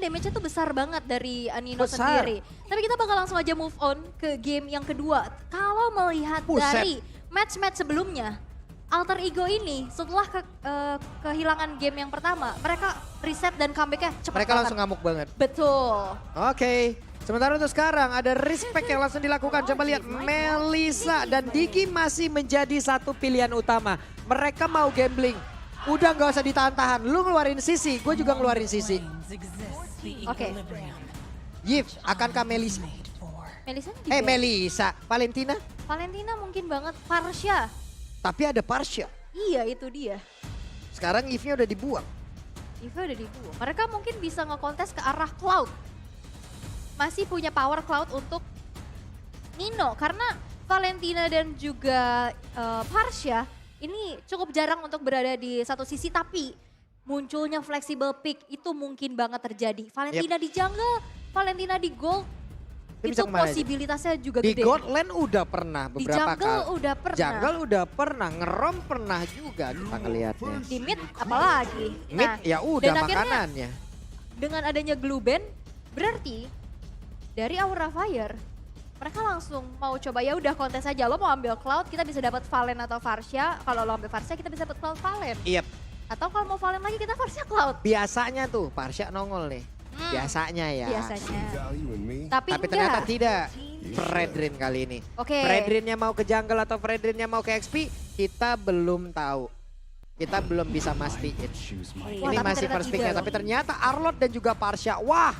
damage-nya tuh besar banget dari Nino Besar. sendiri. Tapi kita bakal langsung aja move on ke game yang kedua. Kalau melihat Buset. dari match-match sebelumnya, Alter Ego ini setelah kehilangan game yang pertama, mereka reset dan comeback-nya cepat Mereka banget. langsung ngamuk banget. Betul. Oke. Sementara untuk sekarang ada respect yang langsung dilakukan. Coba lihat Melisa dan Digi masih menjadi satu pilihan utama. Mereka mau gambling. Udah nggak usah ditahan-tahan. Lu ngeluarin sisi, gue juga ngeluarin sisi. Oke. Yif, akankah Melisa? Melisa juga. Melisa. Valentina? Valentina mungkin banget. Farsha. Tapi ada Parsha. Iya itu dia. Sekarang Yifnya udah dibuang. Eva udah dibuang. Mereka mungkin bisa ngekontes ke arah Cloud. Masih punya power Cloud untuk Nino. Karena Valentina dan juga Parsha ini cukup jarang untuk berada di satu sisi. Tapi munculnya flexible pick itu mungkin banget terjadi. Valentina di jungle, Valentina di gold. Dia Itu bisa kemana aja? posibilitasnya juga Di gede. God Lane udah pernah Di beberapa jungle kali. udah pernah. Jungle udah pernah, ngerom pernah juga kita ngelihatnya. Di mid apalagi. Mid Nah, ya udah dan akhirnya makanannya. dengan adanya glue ban, berarti dari Aura Fire mereka langsung mau coba ya udah kontes aja, lo mau ambil Cloud kita bisa dapat Valen atau Farsha, kalau lo ambil Farsha kita bisa dapat Cloud Valen. Iya, Atau kalau mau Valen lagi kita Farsha Cloud. biasanya tuh Parsha nongol nih. Biasanya ya. Biasanya. Tapi Tapi ternyata enggak. tidak. Fredrin kali ini. Oke. Fredrinnya mau ke jungle atau Fredrinnya mau ke XP, kita belum tahu. Kita belum bisa mastiin. Wah, Ini tapi masih ternyata first picknya, tidak tapi loh. ternyata Arlott dan juga Parsha, wah.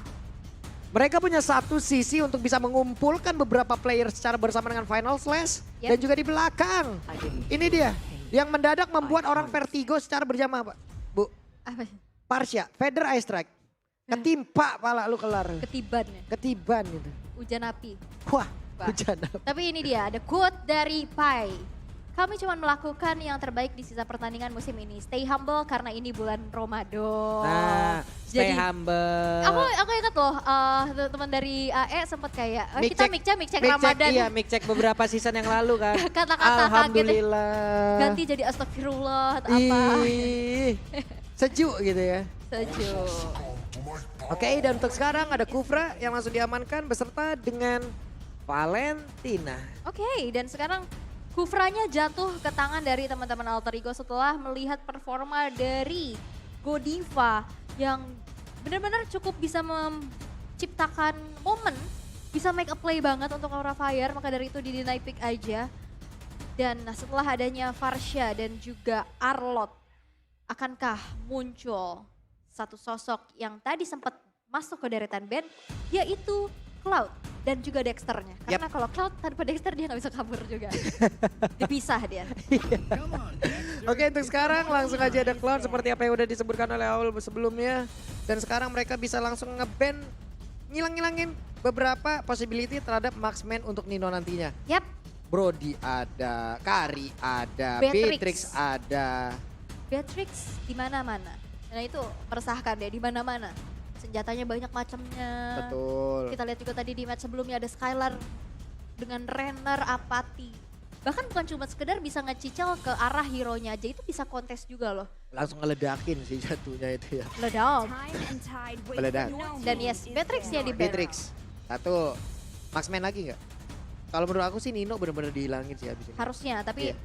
Mereka punya satu sisi untuk bisa mengumpulkan beberapa player secara bersama dengan Final Slash. Yep. Dan juga di belakang. Ini dia, yang mendadak membuat orang vertigo secara berjamaah, Pak. Bu, Apa? Parsha, Feather Eye Strike. Ketimpa pala lu kelar. Ketiban ya, Ketiban gitu. hujan api. Wah, Wah. hujan apa? Tapi ini dia, ada quote dari Pai. Kami cuma melakukan yang terbaik di sisa pertandingan musim ini. Stay humble karena ini bulan Ramadan. Nah, stay Jadi, humble. Aku ingat loh, teman dari AE sempat kayak, Mic kita check- mic check Ramadan. Iya, mic check beberapa season yang lalu kan. Kata-kata kaget. Alhamdulillah. Ganti jadi astagfirullah atau apa. Ih, sejuk gitu ya. Sejuk. Oke, dan untuk sekarang ada Kufra yang langsung diamankan beserta dengan Valentina. Oke, dan sekarang Kufranya jatuh ke tangan dari teman-teman Alter Ego setelah melihat performa dari Godiva yang benar-benar cukup bisa menciptakan momen, bisa make a play banget untuk Aura Fire, maka dari itu di deny pick aja. Dan setelah adanya Farsha dan juga Arlott, akankah muncul satu sosok yang tadi sempat masuk ke deretan band, yaitu Cloud dan juga Dexternya. Karena kalau Cloud tanpa Dexter dia nggak bisa kabur juga. Dipisah dia. Oke, untuk sekarang langsung aja ada Cloud seperti apa yang udah disebutkan oleh Aul sebelumnya. Dan sekarang mereka bisa langsung nge-ban, ngilang-ngilangin beberapa possibility terhadap marksman untuk Nino nantinya. Yap, Brody ada, Kari ada, Beatrix. Beatrix ada. Beatrix di mana-mana. Nah itu meresahkan dia di mana-mana. Senjatanya banyak macamnya. Betul. Kita lihat juga tadi di match sebelumnya ada Skylar dengan Renner, Apati. Bahkan bukan cuma sekedar bisa ngecicil ke arah hero-nya aja, itu bisa kontes juga loh. Langsung ngeledakin sih jatuhnya itu ya. Ledam. Meledak. Dan yes, Beatrix-nya di ban. Beatrix. Satu. Marksman lagi nggak? Kalau menurut aku sih Nino bener-bener dihilangin sih abis ini. Harusnya, tapi Iya.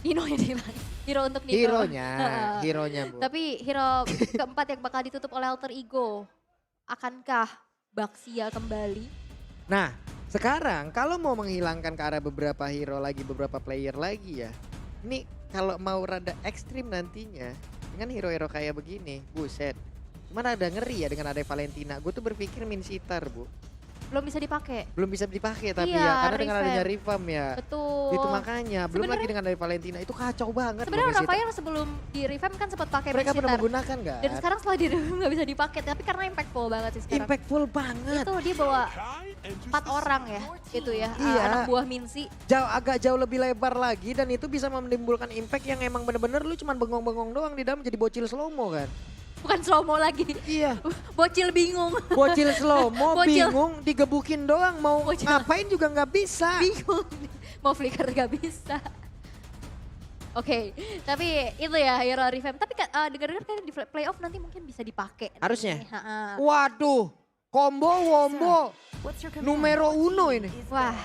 Nino yang dibilang. Hero untuk Nino. Hero-nya, Heeh. hero-nya Bu. Tapi hero keempat yang bakal ditutup oleh Alter Ego. Akankah Baxia kembali? Nah, sekarang kalau mau menghilangkan ke arah beberapa hero lagi, beberapa player lagi ya. Ini kalau mau rada ekstrim nantinya dengan hero-hero kayak begini, buset. Cuman ada ngeri ya dengan ada Valentina. Gue tuh berpikir Min Sitar, Bu. Belum bisa dipakai. Belum bisa dipakai tapi Iya, ya karena dengan revamp. adanya revamp ya. Betul. Itu makanya, belum lagi Sebenarnya- dengan dari Valentina itu kacau banget. Sebenarnya loh Min Sitar. Rafael sebelum di revamp kan sempat pakai Mereka pernah Maxitar. menggunakan nggak? Dan sekarang setelah di revamp nggak bisa dipakai, tapi karena impactful banget sih sekarang. Impactful banget. Itu dia bawa 4 orang ya, itu ya, Iya. anak buah Minsi. Agak jauh lebih lebar lagi dan itu bisa menimbulkan impact yang emang bener-bener lu cuman bengong-bengong doang di dalam jadi bocil slow-mo kan. Bukan slow-mo lagi, Iya, bocil bingung. bocil slow-mo Bocil. bingung digebukin doang mau Bocil. ngapain juga nggak bisa. Bingung, mau flicker nggak bisa. Oke, tapi itu ya hero revamp. Tapi dengar-dengar kayak di playoff nanti mungkin bisa dipakai. Harusnya? Ha-ha. Waduh, combo wombo numero uno ini. Wah,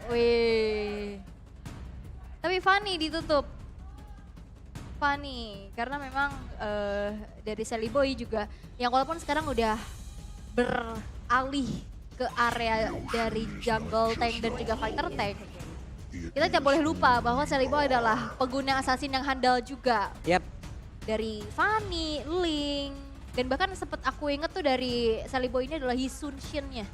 wih. Tapi Fanny ditutup. Fanny, karena memang dari Sally Boy juga, yang walaupun sekarang udah beralih ke area dari jungle tank dan juga fighter tank. Kita tidak boleh lupa bahwa Sally Boy adalah pengguna assassin yang handal juga. Yap. Dari Fanny, Ling, dan bahkan sempet aku inget tuh dari Sally Boy ini adalah Hisun Shin-nya.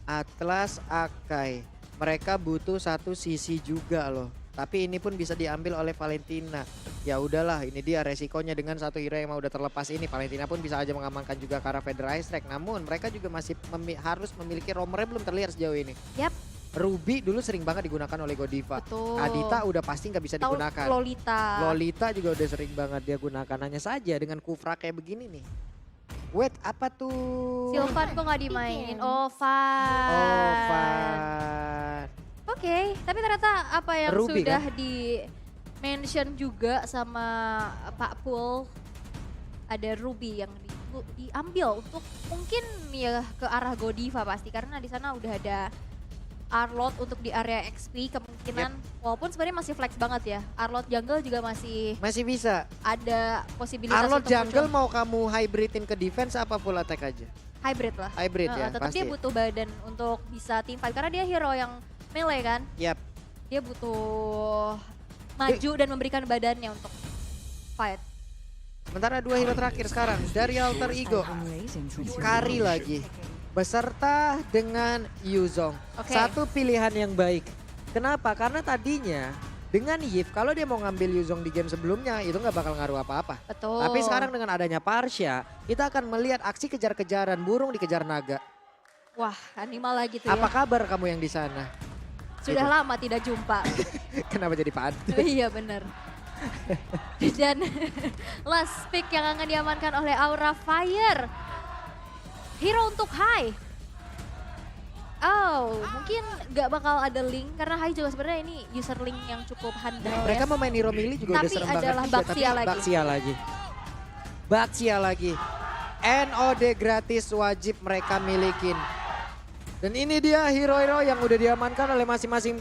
Atlas, Akai. Mereka butuh satu sisi juga loh. Tapi ini pun bisa diambil oleh Valentina. Ya udahlah, ini dia resikonya dengan satu hero yang mau udah terlepas ini. Valentina pun bisa aja mengamankan juga ke arah Federal Strike. Namun mereka juga masih harus memiliki roamernya belum terlihat sejauh ini. Yap. Ruby dulu sering banget digunakan oleh Godiva. Betul. Adita udah pasti nggak bisa Tahu digunakan. Lolita. Lolita juga udah sering banget dia gunakan. Hanya saja dengan Kufra kayak begini nih. Wait, apa tuh? Sylvan kok nggak dimainin? Oh, Van. Oh, Van. Oke, tapi ternyata apa yang Ruby, sudah kan? di-mention juga sama Pak Pul, ada Ruby yang diambil untuk mungkin ya ke arah Godiva pasti, karena di sana udah ada Arlot untuk di area XP kemungkinan, walaupun sebenarnya masih flex banget ya. Arlot jungle juga masih bisa. ada posibilitas Arlot untuk jungle muncul. mau kamu hybridin ke defense apa full attack aja? Hybrid lah. Hybrid ya, Tetap pasti. dia butuh badan untuk bisa team fight karena dia hero yang melee kan. Yap. Dia butuh maju dan memberikan badannya untuk fight. Sementara dua hero terakhir sekarang dari Alter Ego. Kari lagi. Beserta dengan Yuzong. Oke. Satu pilihan yang baik. Kenapa? Karena tadinya dengan Yif kalau dia mau ngambil Yuzong di game sebelumnya itu nggak bakal ngaruh apa-apa. Betul. Tapi sekarang dengan adanya Parsha, kita akan melihat aksi kejar-kejaran burung dikejar naga. Wah, animal lagi tuh Apa ya. kabar kamu yang di sana? Sudah Gitu. lama tidak jumpa. Kenapa jadi Pak Adu? Iya benar. Dan last pick yang akan diamankan oleh Aura Fire. Hero untuk Hai. Oh, mungkin nggak bakal ada Link karena Hai juga sebenarnya ini user Link yang cukup handal Mereka ya. mau main hero melee juga udah Tapi serem banget adalah juga, Baxia lagi. Baxia lagi. NOD gratis wajib mereka milikin. Dan ini dia hero-hero yang udah diamankan oleh masing-masing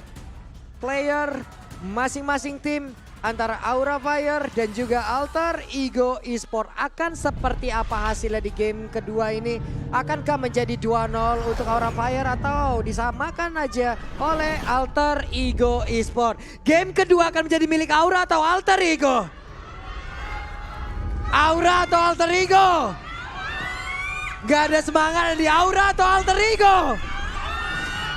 player, masing-masing tim antara Aura Fire dan juga Alter Ego Esport. Akan seperti apa hasilnya di game kedua ini? Akankah menjadi 2-0 untuk Aura Fire atau disamakan aja oleh Alter Ego Esport? Game kedua akan menjadi milik Aura atau Alter Ego? Aura atau Alter Ego? Gak ada semangat di Aura atau Alter Ego?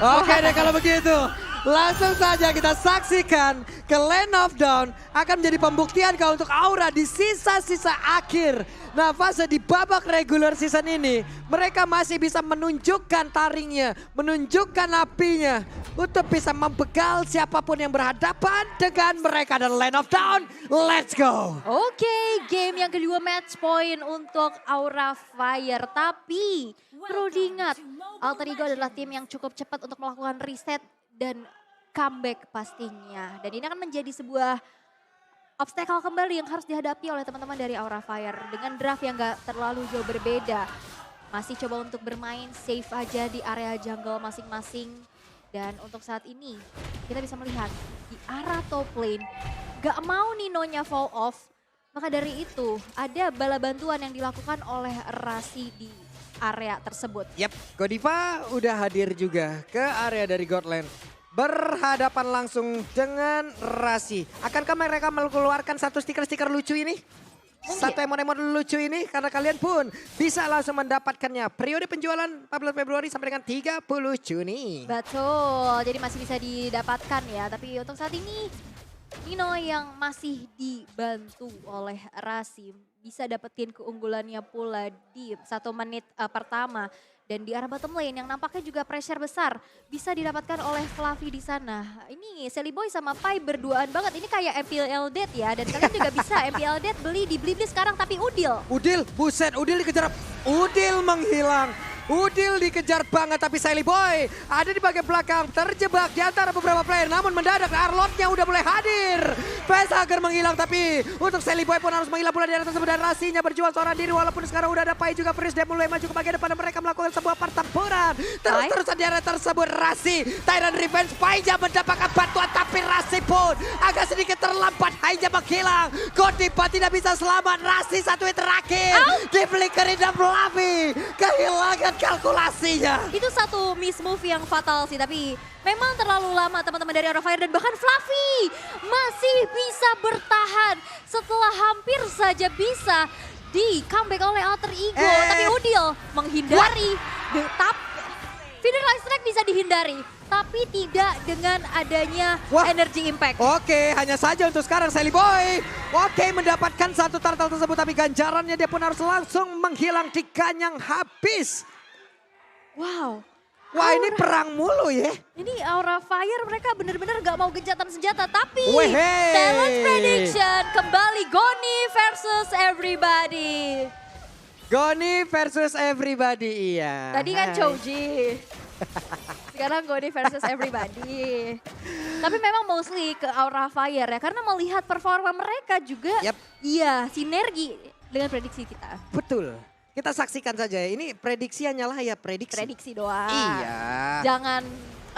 Oke deh kalau begitu. Langsung saja kita saksikan ke Land of Dawn akan menjadi pembuktian kalau untuk Aura di sisa-sisa akhir. Nah fase di babak regular season ini mereka masih bisa menunjukkan taringnya, menunjukkan apinya untuk bisa membegal siapapun yang berhadapan dengan mereka dan Land of Dawn. Let's go! Oke, game yang kedua match point untuk Aura Fire. Tapi perlu diingat, Alter Ego adalah tim yang cukup cepat untuk melakukan reset dan comeback pastinya. Dan ini akan menjadi sebuah obstacle kembali yang harus dihadapi oleh teman-teman dari Aura Fire. Dengan draft yang gak terlalu jauh berbeda. Masih coba untuk bermain safe aja di area jungle masing-masing. Dan untuk saat ini kita bisa melihat di arah top lane gak mau Ninonya fall off. Maka dari itu ada bala bantuan yang dilakukan oleh Rasi di area tersebut. Yap, Godiva udah hadir juga ke area dari Godland. Berhadapan langsung dengan Rasi. Akankah mereka mengeluarkan satu stiker-stiker lucu ini? Satu emon-emon lucu ini karena kalian pun bisa langsung mendapatkannya. Periode penjualan 14 Februari sampai dengan 30 Juni. Betul, jadi masih bisa didapatkan ya. Tapi untuk saat ini Nino yang masih dibantu oleh Rasi bisa dapetin keunggulannya pula di 1 menit pertama. Dan di arah bottom lane yang nampaknya juga pressure besar bisa didapatkan oleh Fluffy di sana. Ini Sally Boy sama Pai berduaan banget. Ini kayak MPL Dead ya. Dan kalian juga bisa MPL Dead beli di Blibli sekarang tapi Udil. Udil, buset, Udil dikejar. Udil menghilang. Udil dikejar banget tapi Sally Boy ada di bagian belakang terjebak di antara beberapa player. Namun mendadak Arlotnya udah mulai hadir. Facehugger menghilang tapi untuk Sally Boy pun harus menghilang pula di area tersebut. Dan Rasinya berjuang seorang diri walaupun sekarang udah ada Pai juga Freeze. Dia mulai maju ke bagian depan dan mereka melakukan sebuah pertempuran. Terus-terusan di area tersebut Rasi. Tyrant Revenge Pai-nya mendapatkan bantuan tapi Rasi pun agak sedikit terlambat. Pai-nya menghilang. Godiva tidak bisa selamat. Rasi satu hit terakhir. Di flickerin dan Fluffy kehilangan kalkulasinya. Itu satu miss move yang fatal sih, tapi memang terlalu lama teman-teman dari Aura Fire dan bahkan Fluffy masih bisa bertahan setelah hampir saja bisa di comeback oleh Alter Ego. Tapi Udil menghindari. Feeder Light Strike bisa dihindari, tapi tidak dengan adanya energy impact. Oke, hanya saja untuk sekarang Sally Boy. Oke, mendapatkan satu turtle tersebut tapi ganjarannya dia pun harus langsung menghilang di kanyang habis. Wow. Wah, ini perang mulu ya. Ini Aura Fire mereka benar-benar gak mau gencatan senjata, tapi Wehey. Talent Prediction kembali Goni versus everybody. Goni versus everybody, iya. Tadi kan Choji. Sekarang Goni versus everybody. Tapi memang mostly ke Aura Fire ya, karena melihat performa mereka juga, iya sinergi dengan prediksi kita. Betul. Kita saksikan saja, ini prediksi hanyalah ya prediksi. Prediksi doang. Iya. Jangan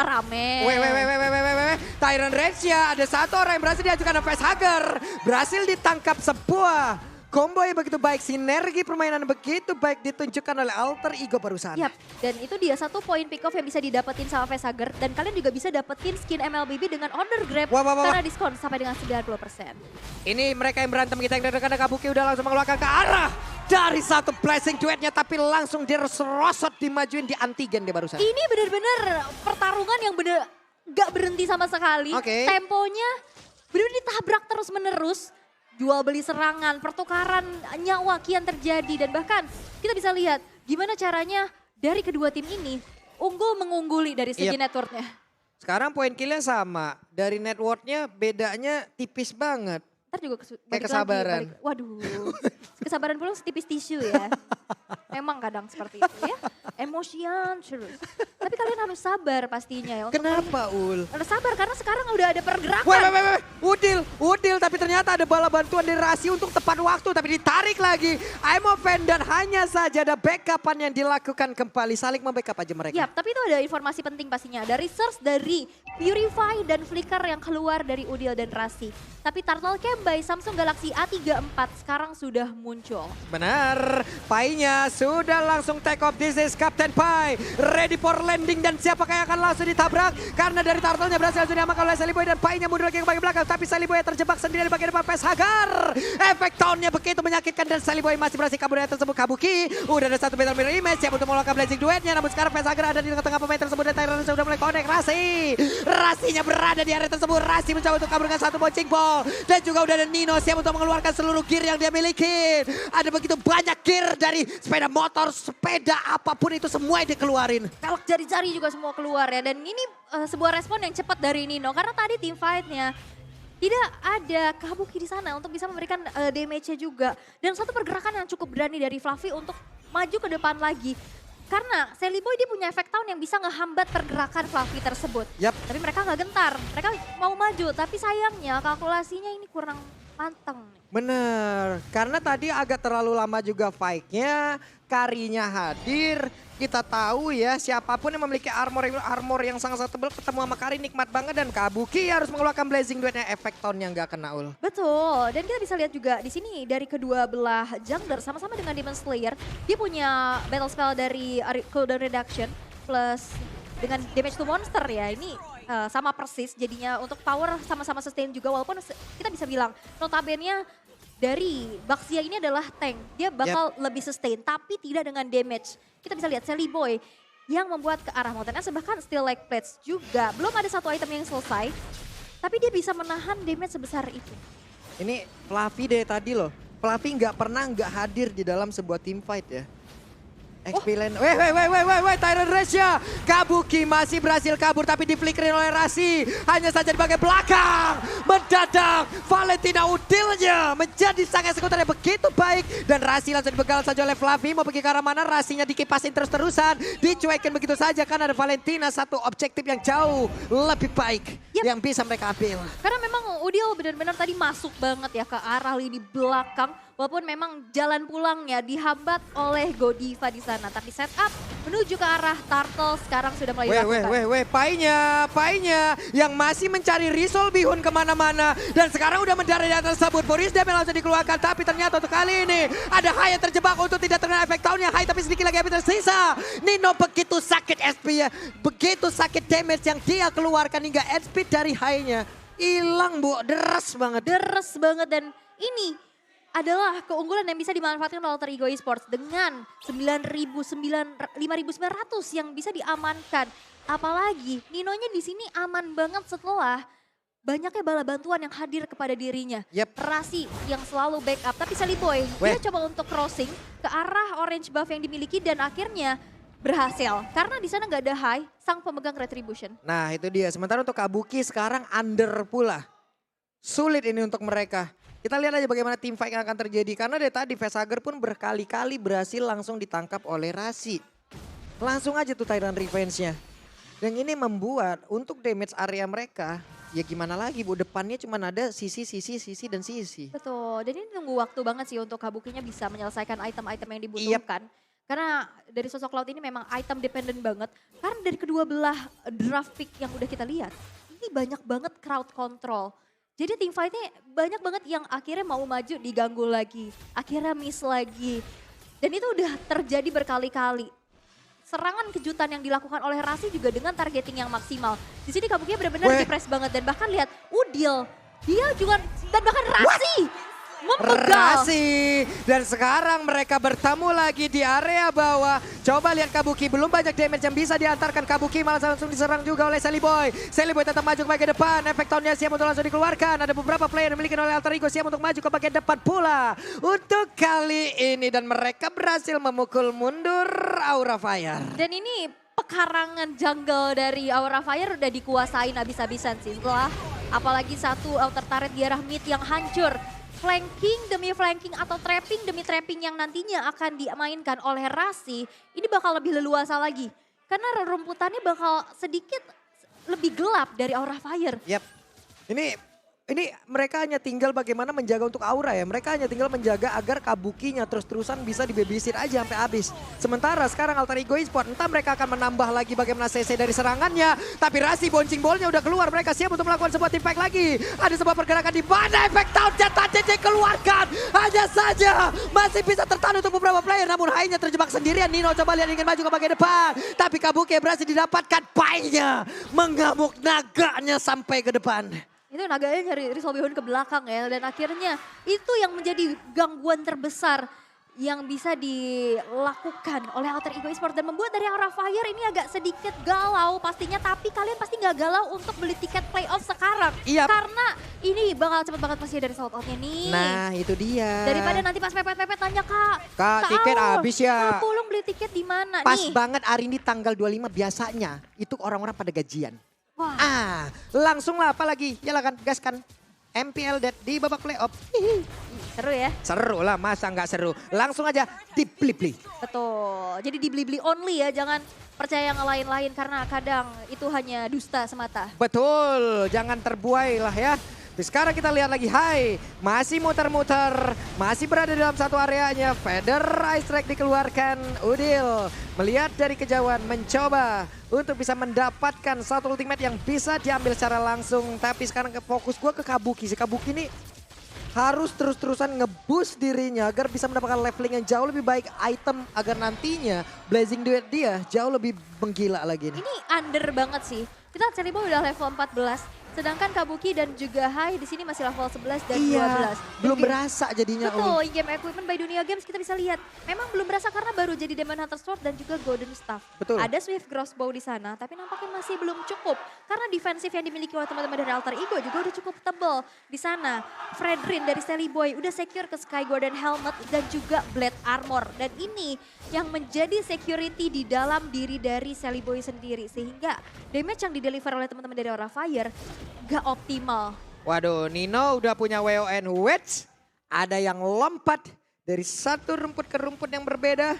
rame. Weh. Tyrant Rage-nya ada satu orang yang berhasil diajukan oleh Facehugger. Berhasil ditangkap sebuah combo yang begitu baik, sinergi permainan begitu baik ditunjukkan oleh Alter Ego barusan. Yap, dan itu dia satu poin pick off yang bisa didapetin sama Facehugger. Dan kalian juga bisa dapetin skin MLBB dengan order grab karena diskon sampai dengan 90%. Ini mereka yang berantem kita yang dari Kabuki udah langsung mengeluarkan ke arah dari satu blessing duetnya tapi langsung dia serosot dimajuin di antigen dia barusan. Ini bener-bener pertarungan yang bener gak berhenti sama sekali. Temponya bener-bener ditabrak terus menerus. Jual beli serangan, pertukaran nyawa kian terjadi dan bahkan kita bisa lihat gimana caranya dari kedua tim ini unggul mengungguli dari segi networknya. Sekarang poin killnya sama, dari networknya bedanya tipis banget. Ntar juga kayak kesabaran. Waduh, kesabaran pula setipis tisu ya. Memang kadang seperti itu ya, emosian terus. Tapi kalian harus sabar pastinya ya. Kenapa Ul? Harus sabar karena sekarang udah ada pergerakan. Udil tapi ternyata ada bala bantuan dari Rasi untuk tepat waktu tapi ditarik lagi. Imoven dan hanya saja ada backupan yang dilakukan kembali, saling membackup aja mereka. Ya, tapi itu ada informasi penting pastinya. Ada resource dari Purify dan Flicker yang keluar dari Udil dan Rasi. Tapi Turtle Camp by Samsung Galaxy A34 sekarang sudah muncul. Benar, Pai-nya sudah langsung take off. This is Captain Pai, ready for landing dan siapakah yang akan langsung ditabrak? Karena dari Turtle-nya berhasil langsung diamankan oleh Sally Boy dan Pai-nya mundur lagi ke bagian belakang. Tapi Sally Boy terjebak sendiri di bagian depan Facehugger. Efek tone-nya begitu menyakitkan dan Sally Boy masih berhasil kabur dari tersebut. Kabuki udah ada satu Battle Mirror Image siap untuk mengeluarkan blazing duetnya. Namun sekarang Facehugger ada di tengah pemain tersebut dan Tyrant sudah mulai connect. Rasinya berada di area tersebut. Rasi mencoba untuk kabur dengan satu bouncing ball. Dan juga udah ada Nino siap untuk mengeluarkan seluruh gear yang dia miliki. Ada begitu banyak gear dari sepeda motor, sepeda apapun itu semua yang dikeluarin. Pelek jari-jari juga semua keluar ya. Dan ini sebuah respon yang cepat dari Nino. Karena tadi team fight-nya tidak ada Kabuki di sana untuk bisa memberikan damage-nya juga. Dan satu pergerakan yang cukup berani dari Fluffy untuk maju ke depan lagi. Karena Sally Boy dia punya efek tahun yang bisa ngehambat pergerakan Fluffy tersebut. Tapi mereka nggak gentar, mereka mau maju. Tapi sayangnya kalkulasinya ini kurang matang. Bener, karena tadi agak terlalu lama juga fight-nya, Karinya hadir. Kita tahu ya siapapun yang memiliki armor yang sangat tebal ketemu sama Kari nikmat banget. Dan Kabuki harus mengeluarkan blazing duetnya, efek tone yang gak kena Ul. Betul, dan kita bisa lihat juga di sini dari kedua belah jungler sama-sama dengan Demon Slayer. Dia punya battle spell dari cooldown reduction plus dengan damage to monster ya. Ini sama persis jadinya untuk power sama-sama sustain juga. Walaupun kita bisa bilang notabene dari Baxia ini adalah tank. Dia bakal lebih sustain tapi tidak dengan damage. Kita bisa lihat Sally Boy yang membuat ke arah Mountain Ace bahkan Steel Like Plates juga. Belum ada satu item yang selesai tapi dia bisa menahan damage sebesar itu. Ini Fluffy dari tadi loh. Fluffy nggak pernah nggak hadir di dalam sebuah team fight ya. XP Lane. Weh, Tyrant Resya. Kabuki masih berhasil kabur tapi diflickerin oleh Rasi. Hanya saja di bagian belakang. Mendadak Valentina Udilnya menjadi sang eksekutor yang begitu baik. Dan Rasi langsung dibegal saja oleh Fluffy. Mau pergi ke arah mana, Rasinya dikipasin terus-terusan. Dicuekin begitu saja karena ada Valentina, satu objektif yang jauh lebih baik. Yang bisa mereka ambil. Karena memang Udil benar-benar tadi masuk banget ya ke arah lini belakang. Walaupun memang jalan pulangnya dihambat oleh Godiva di sana. Tapi setup menuju ke arah Turtle sekarang sudah mulai dilakukan. Painya yang masih mencari Risol Bihun kemana-mana. Dan sekarang udah mendarat di atas sabut. Boris Demel langsung dikeluarkan. Tapi ternyata untuk kali ini ada Hai yang terjebak untuk tidak terkena efek tahunnya. Hai tapi sedikit lagi habis tersisa. Nino begitu sakit SP ya. Begitu sakit damage yang dia keluarkan hingga SP dari Hai-nya. Hilang Bu, deres banget. Deres banget dan ini adalah keunggulan yang bisa dimanfaatkan oleh Alter Ego Esports dengan 5.900 yang bisa diamankan. Apalagi Ninonya di sini aman banget setelah banyaknya bala bantuan yang hadir kepada dirinya. Rasi yang selalu backup, tapi Saliboy dia coba untuk crossing ke arah orange buff yang dimiliki dan akhirnya berhasil. Karena di sana nggak ada Hai, sang pemegang Retribution. Nah itu dia, sementara untuk Kabuki sekarang under pula. Sulit ini untuk mereka. Kita lihat aja bagaimana team fight yang akan terjadi. Karena dari tadi Vesager pun berkali-kali berhasil langsung ditangkap oleh Rasi. Langsung aja tuh Tyrant Revenge-nya. Dan ini membuat untuk damage area mereka, ya gimana lagi Bu, depannya cuma ada sisi, dan sisi. Betul, dan ini nunggu waktu banget sih untuk Kabukinya bisa menyelesaikan item-item yang dibutuhkan. Karena dari sosok Cloud ini memang item dependent banget. Karena dari kedua belah draft pick yang udah kita lihat, ini banyak banget crowd control. Jadi team fight-nya banyak banget yang akhirnya mau maju diganggu lagi. Akhirnya miss lagi. Dan itu udah terjadi berkali-kali. Serangan kejutan yang dilakukan oleh Rasi juga dengan targeting yang maksimal. Di sini Kabukinya benar-benar di-press banget. Dan bahkan lihat Udil, dia juga, dan bahkan Rasi membegal. Rasi. Dan sekarang mereka bertemu lagi di area bawah. Coba lihat Kabuki, belum banyak damage yang bisa diantarkan. Kabuki malah langsung diserang juga oleh Saliboy. Saliboy tetap maju ke bagian depan. Efek tahunnya siap untuk langsung dikeluarkan. Ada beberapa player yang dimiliki oleh Alter Ego siap untuk maju ke bagian depan pula. Untuk kali ini dan mereka berhasil memukul mundur Aura Fire. Dan ini pekarangan jungle dari Aura Fire udah dikuasain habis-habisan sih. Setelah apalagi satu outer turret di arah mid yang hancur. Flanking demi flanking atau trapping demi trapping yang nantinya akan dimainkan oleh Rasi, ini bakal lebih leluasa lagi. Karena rerumputannya bakal sedikit lebih gelap dari Aura Fire. Ini mereka hanya tinggal bagaimana menjaga untuk Aura ya. Mereka hanya tinggal menjaga agar Kabukinya terus-terusan bisa dibabysit aja sampai habis. Sementara sekarang Alter Ego Esports entah mereka akan menambah lagi bagaimana CC dari serangannya. Tapi Rasi bouncing ball-nya udah keluar. Mereka siap untuk melakukan sebuah team fight lagi. Ada sebuah pergerakan di mana efek tahunnya tadi dikeluarkan. Hanya saja masih bisa tertahan untuk beberapa player. Namun Hai-nya terjebak sendirian. Nino coba lihat ingin maju ke bagian depan. Tapi Kabuki berhasil didapatkan Pai-nya. Mengamuk naganya sampai ke depan. Itu naganya nyari Risol Bihun ke belakang ya. Dan akhirnya itu yang menjadi gangguan terbesar yang bisa dilakukan oleh Alter Ego Esports. Dan membuat dari Aura Fire ini agak sedikit galau pastinya. Tapi kalian pasti nggak galau untuk beli tiket playoff sekarang. Karena ini bakal cepet banget pasti dari sold out-nya nih. Nah itu dia. Daripada nanti pas pepet-pepet tanya Kak tiket habis ya. Kak Pulung beli tiket di mana nih? Pas banget hari ini tanggal 25 biasanya itu orang-orang pada gajian. Wah. Langsung lah apalagi, yalah kan, gas kan. MPL Dead di babak playoff. Seru ya? Seru lah, masa nggak seru. Langsung aja dibeli-beli. Betul, jadi dibeli-beli only ya, jangan percaya yang lain-lain karena kadang itu hanya dusta semata. Betul, jangan terbuai lah ya. Sekarang kita lihat lagi, Hai masih muter-muter, masih berada dalam satu areanya. Feather Ice Strike dikeluarkan, Udil melihat dari kejauhan mencoba untuk bisa mendapatkan satu ultimate yang bisa diambil secara langsung. Tapi sekarang fokus gue ke Kabuki. Si Kabuki ini harus terus-terusan nge-boost dirinya agar bisa mendapatkan leveling yang jauh lebih baik item. Agar nantinya Blazing Duet dia jauh lebih menggila lagi nih. Ini under banget sih. Kita Ceribo udah level 14. Sedangkan Kabuki dan juga Hai di sini masih level 11 dan 12. Iya, belum Oke. berasa jadinya. Betul, in-game equipment by Dunia Games kita bisa lihat. Memang belum berasa karena baru jadi Demon Hunter Sword dan juga Golden Staff. Betul. Ada Swift Crossbow di sana, tapi nampaknya masih belum cukup. Karena defensif yang dimiliki oleh teman-teman dari Alter Ego juga udah cukup tebal di sana. Fredrin dari Sally Boy udah secure ke Sky Golden Helmet dan juga Blade Armor. Dan ini yang menjadi security di dalam diri dari Sally Boy sendiri. Sehingga damage yang dideliver oleh teman-teman dari Aura Fire gak optimal. Waduh, Nino udah punya WON Wedge. Ada yang lompat dari satu rumput ke rumput yang berbeda.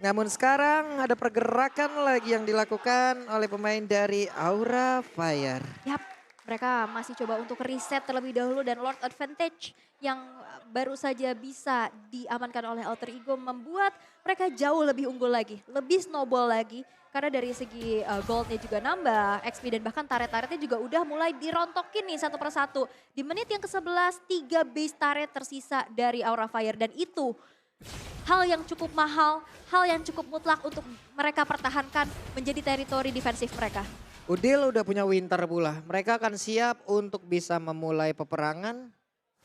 Namun sekarang ada pergerakan lagi yang dilakukan oleh pemain dari Aura Fire. Yap, mereka masih coba untuk reset terlebih dahulu dan Lord Advantage yang baru saja bisa diamankan oleh Alter Ego membuat mereka jauh lebih unggul lagi, lebih snowball lagi. Karena dari segi goldnya juga nambah, XP dan bahkan turret-turretnya juga udah mulai dirontokin nih satu persatu. Di menit yang ke-11, 3 base turret tersisa dari Aura Fire. Dan itu hal yang cukup mahal, hal yang cukup mutlak untuk mereka pertahankan menjadi teritori defensif mereka. Udil udah punya Winter pula. Mereka akan siap untuk bisa memulai peperangan,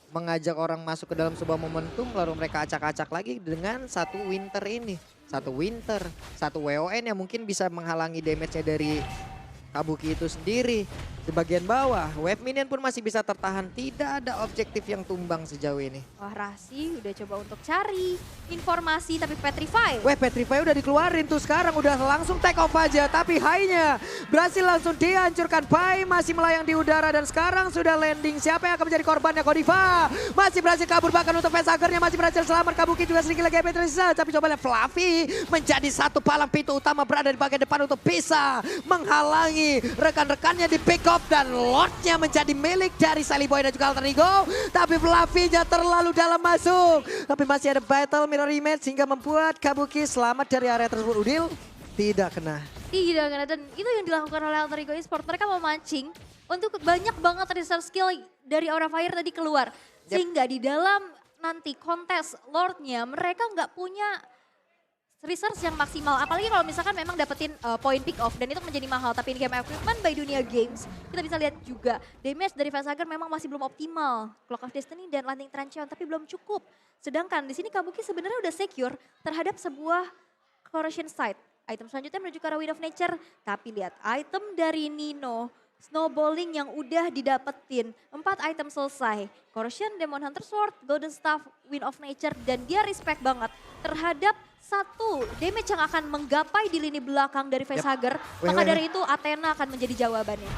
mengajak orang masuk ke dalam sebuah momentum, lalu mereka acak-acak lagi dengan satu Winter ini. Satu Winter, satu WON yang mungkin bisa menghalangi damage-nya dari Kabuki itu sendiri. Di bagian bawah, wave minion pun masih bisa tertahan. Tidak ada objektif yang tumbang sejauh ini. Wah, Rasi udah coba untuk cari informasi tapi Petrify. Weh, Petrify udah dikeluarin tuh sekarang, udah langsung take off aja. Tapi Hai-nya berhasil langsung dihancurkan. Pai masih melayang di udara dan sekarang sudah landing. Siapa yang akan menjadi korbannya? Godiva masih berhasil kabur, bahkan untuk facehagernya masih berhasil selamat. Kabuki juga sedikit lagi tersisa. Tapi coba lihat Fluffy menjadi satu palang pintu utama berada di bagian depan untuk bisa menghalangi rekan-rekannya di pick up. Dan Lordnya menjadi milik dari Sally Boy dan juga Alter Ego. Tapi Fluffy-nya terlalu dalam masuk. Tapi masih ada battle mirror image sehingga membuat Kabuki selamat dari area tersebut. Udil tidak kena. Tidak kena, dan itu yang dilakukan oleh Alter Ego Esports. Mereka mau mancing untuk banyak banget reserve skill dari Aura Fire tadi keluar. Sehingga di dalam nanti kontes Lordnya mereka nggak punya research yang maksimal, apalagi kalau misalkan memang dapetin point pick off dan itu menjadi mahal. Tapi in game equipment by Dunia Games kita bisa lihat juga damage dari Facehager memang masih belum optimal. Clock of Destiny dan Landing Trancheon tapi belum cukup. Sedangkan di sini Kabuki sebenarnya udah secure terhadap sebuah corrosion site. Item selanjutnya menuju ke arah Wind of Nature, tapi lihat item dari Nino. Snowballing yang udah didapetin, 4 item selesai. Corrosion, Demon Hunter Sword, Golden Staff, Wind of Nature, dan dia respect banget terhadap satu damage yang akan menggapai di lini belakang dari Facehager. Maka dari itu Athena akan menjadi jawabannya.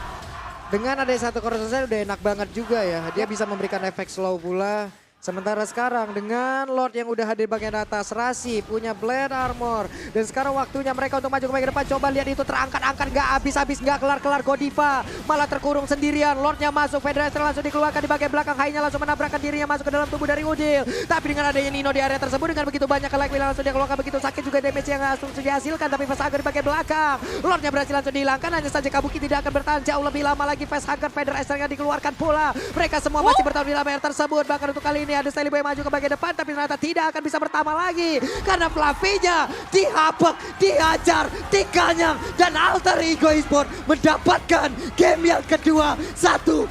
Dengan ada satu corrosion udah enak banget juga ya. Dia bisa memberikan efek slow pula. Sementara sekarang dengan Lord yang udah hadir bagian atas, Rasi punya Blade Armor. Dan sekarang waktunya mereka untuk maju ke bagian depan. Coba lihat itu terangkat-angkat, gak habis-habis, gak kelar-kelar. Godiva malah terkurung sendirian. Lordnya masuk, Federation langsung dikeluarkan di bagian belakang. Hai-nya langsung menabrakkan dirinya masuk ke dalam tubuh dari Udil. Tapi dengan adanya Nino di area tersebut, dengan begitu banyak like langsung dia keluarkan. Begitu sakit juga damage yang langsung dihasilkan. Tapi Facehager di bagian belakang. Lordnya berhasil langsung dihilangkan. Hanya saja Kabuki tidak akan bertahan jauh lebih lama lagi. Facehager, Federation yang dikeluarkan pula. Mereka semua masih bertahan di dalam area tersebut. Bahkan untuk kali ini ada Sally Boy maju ke bagian depan, tapi ternyata tidak akan bisa bertambah lagi karena Fluffy-nya dihabek, dihajar, dikanyang, dan Alter Ego Esports mendapatkan game yang kedua 1-1.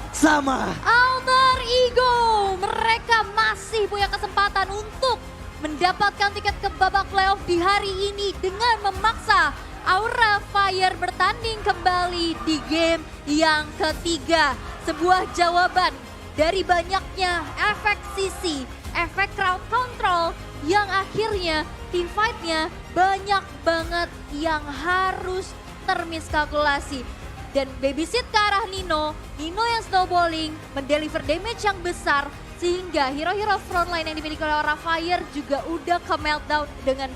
Alter Ego, mereka masih punya kesempatan untuk mendapatkan tiket ke babak playoff di hari ini dengan memaksa Aura Fire bertanding kembali di game yang ketiga. Sebuah jawaban dari banyaknya efek sisi, efek crowd control yang akhirnya team fight-nya banyak banget yang harus termiskalkulasi. Dan babysit ke arah Nino yang snowballing, mendeliver damage yang besar sehingga hero-hero frontline yang dimiliki oleh Aura Fire juga udah ke meltdown dengan